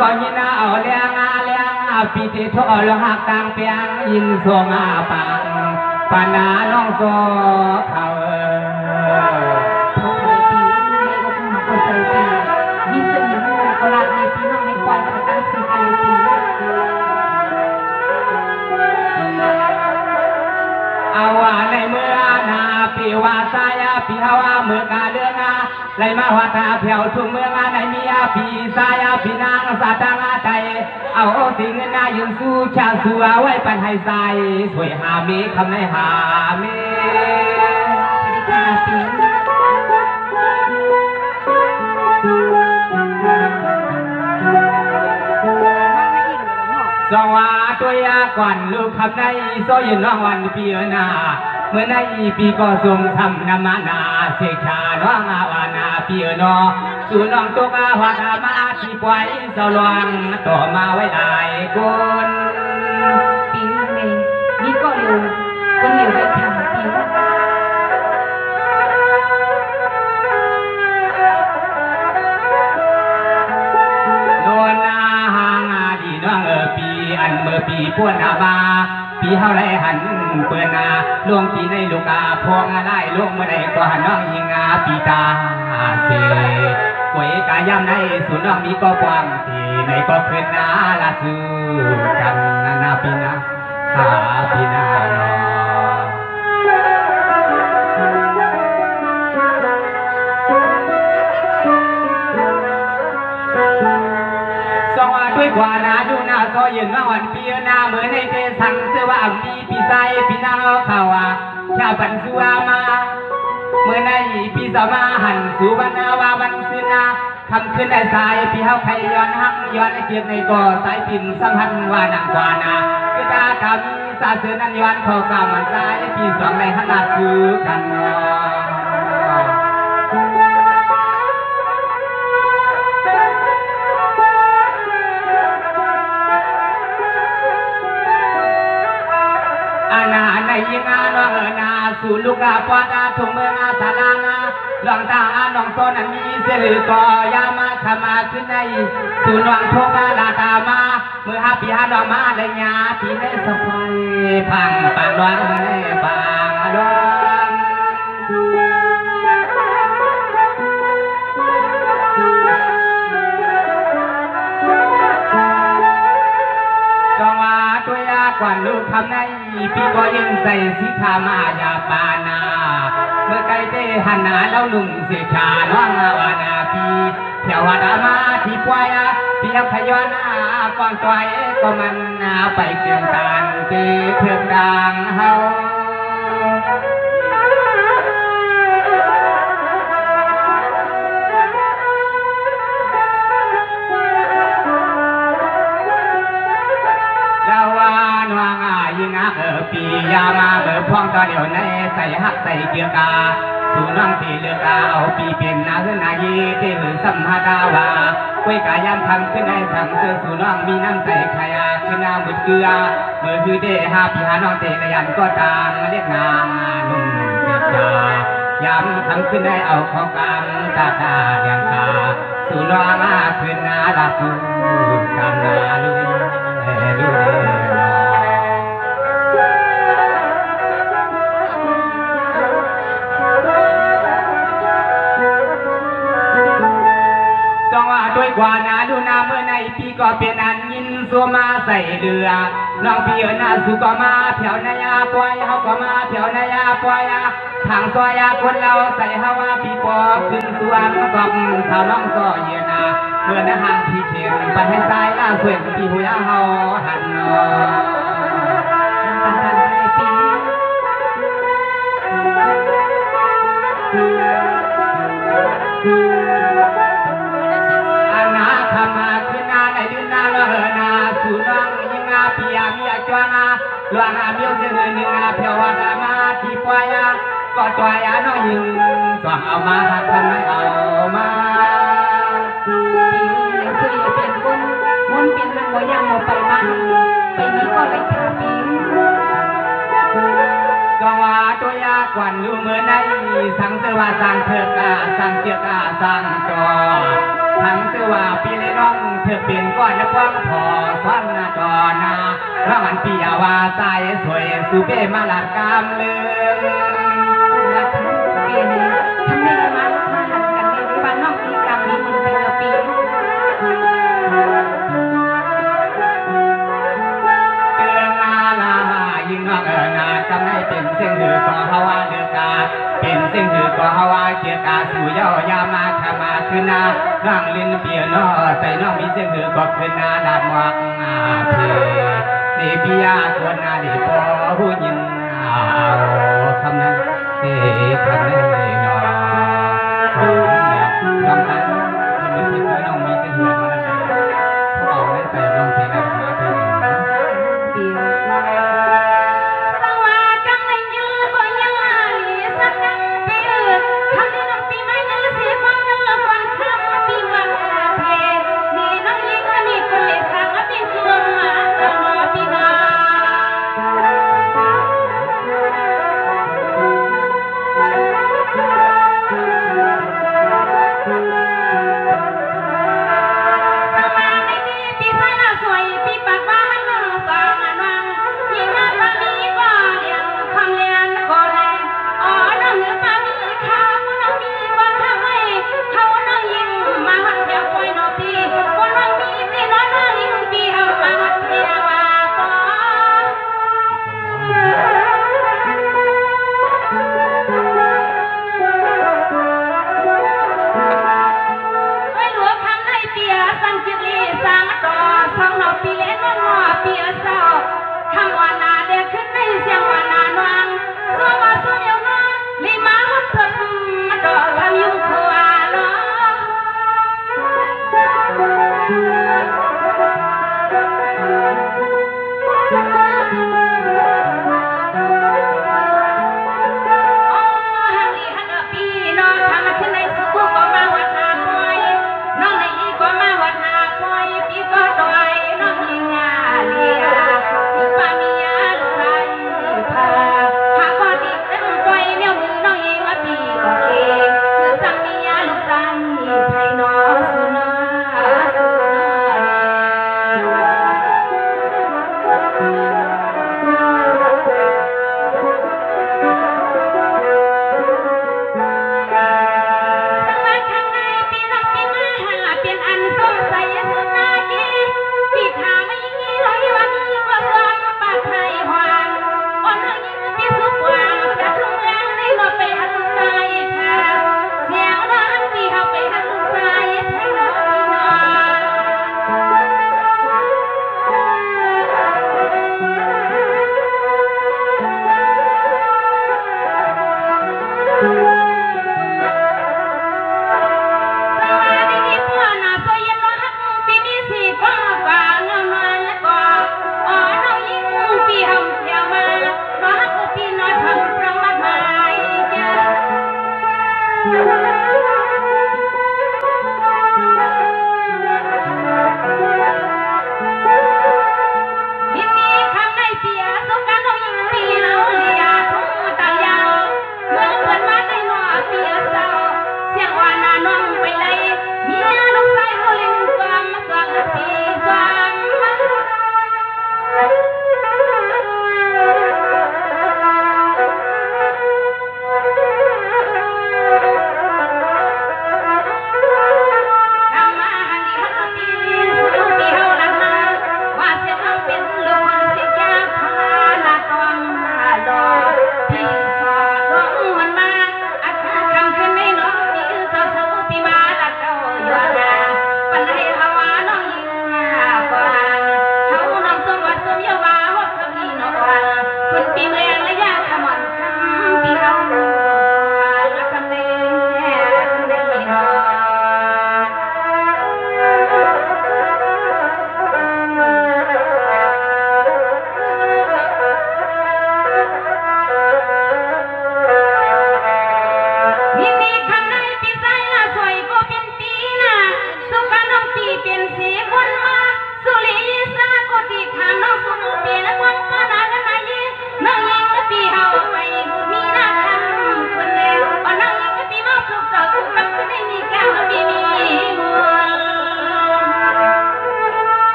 ก็ยินเอาเลี้ยงปีที่ทอลหักต่างเปียงยินสวงปังปานาน้องโซเขาเอาว่าในเมื่อนาปีว่าสายปีเฮาเมื่อกาเดือนไล่มาหัวตาเผียวทุ่งเมืองในเมียปีสายปีนางสาตังใจเอาสิเงินยืนสู้ชาสัวไว้ปันให้ใส่สวยหามีคำในหามีสวัสดียากวันลูกขับในโซยน้องวันปีนาเมื่อในปีก็ทรงทำนามานาเสกชาน้องวานาปีนอสู่น้องตุกหัวตามาที่ปล่อยสลวงต่อมาไว้ได้คนปีนี้นี่ก็เร็วคนเร็วไปทำปีอันเมื่อปีพวนอาบาปีเฮาไรหันเปิดนาล่วงปีในลูกาพวงอะไรล่วงเมื่อใดก็หันน้องยิงาปีตาเสกวยกายามในสุนน้องมีก็กว้างที่ในก็เพื่อนนาละสู้กันนาปีนาปีนาด้วยกว่านาดูนาซอยยืนว่าวันปีนาเหมือนในเทสังเสือว่ามีปีไซปีนาเขาชาบันสัวมาเมื่อในปีสมาหันสู่บรรณาวาบันสินาทำขึ้นได้สายปีเฮาไขย้อนหักย้อนเกียรติในก่อสายปิ่นสัมพันธ์ว่านังกว่านาคือตากามีสาเสือนันย้อนเขากามันสายปีสองในขนาดซื้อกันในยิงน้องนาสู่ลูกปอดาทุ่งเมืองสาลางหลวงตาน้องโซนันมีเสือก่อยามาขมาขึ้นในสู่น้องโทกาลาตามาเมื่อ5 ปีดอกมาเลยญาที่ในสะพายพังปางดวงในปางดวงจงว่าตัวยากว่าลูกทำในปีก็ยังใส่สีขามายาปานาเมื่อไกลเตหันหนาแล้วนุ่งเสียชาน้องวานาปีเที่ยววัดมาที่ปวายเที่ยวขย้อนก่อนตัวก็มันไปเกี่ยงกันเถื่อนดังเฮาปียามาเบิกพ้องตอนเดียวในใส่หักใส่เกียร์กาสู่น้องปีเลือกเอาปีเป็นนาขึ้นนายีที่หรือสัมภาดาวาคุยกายามทำขึ้นในสั่งเสือสู่น้องมีน้ำใส่ขยาขึ้นน้ำบุดเกลือเมื่อคือเด้5 ปีหาน้องเตะระยันก็ตามเรียกนางนุ่งเสียจายามทำขึ้นได้เอาของกลางตาเดียงตาสู่น้องขึ้นนาลาสู่กำนาลุยลุยด้วยกว่านาดูนาเมื่อในปีก็เป็นอันยินสัวมาใส่เรือน้องพี่นาสุก็มาแถวนายาปล่อยเฮาก็มาแถวนายาปล่อยทางซอยคนเราใส่เฮาว่าปีปอขึ้นสวงกองสาวน้องซอยเยนาเมื่อนาห่างที่เขียนไปให้สายสวยปีหัวเฮาหันนอขมาขึ้นนาในดินนาละเฮนาสู่น้องยิงปียามีจวงหลวงมีเสือหนึ่งเพียววัดมาที่ปอยก็ตัวยาน้อยยิงสว่างเอามาทำให้เอามาปีซื้อเป็นคนมุนเป็นมันบ่ยังบ่ไปมาไปนี้ก็เลยทำปีสว่าตัวยากวันรู้เมื่อในสังเสวาสังเถิดกาสังเกียกาสังจอ ทั้งชื่อว่าปีเลยน้องเธอเป็นก้อนและความพอซ้อนนาจอนาระวันปียาวาใจสวยสุเปมาลาดกามเลือ ปีนี้ทำไมมาหันกันในบ้านนอกตีกรรมนี้มันเป็นปี ยิ่งน้องนาจำให้เป็นเส้นหือก่อฮาวาเดือกาเป็นเส้นหือก่อฮาวาเกียกาสู่เย้ายามาขมาขึ้นนาร่างลิ้นเปียน้อใส่น้องมีเส้นหือก่อขึ้นนาดาดหมวกเพเดปียาตัวนาดีพอหูยินคำนั้นเฮ้คำนั้นเนาะคำนั้นมันไม่ใช่น้องมีเส้นหือตัวนั้นพวกเอาได้ใส่น้องเสียดายมาเป็นปี สวัสดีในยืนบนยังไงสักกันปีทำให้น้องปีไม่เนื้อเสียฟังเนื้อฟังคำปีวันเพนี่น้องยิ่งมีคนเลี้ยงสังปีเสื่อมมาสังปีนา Thank you.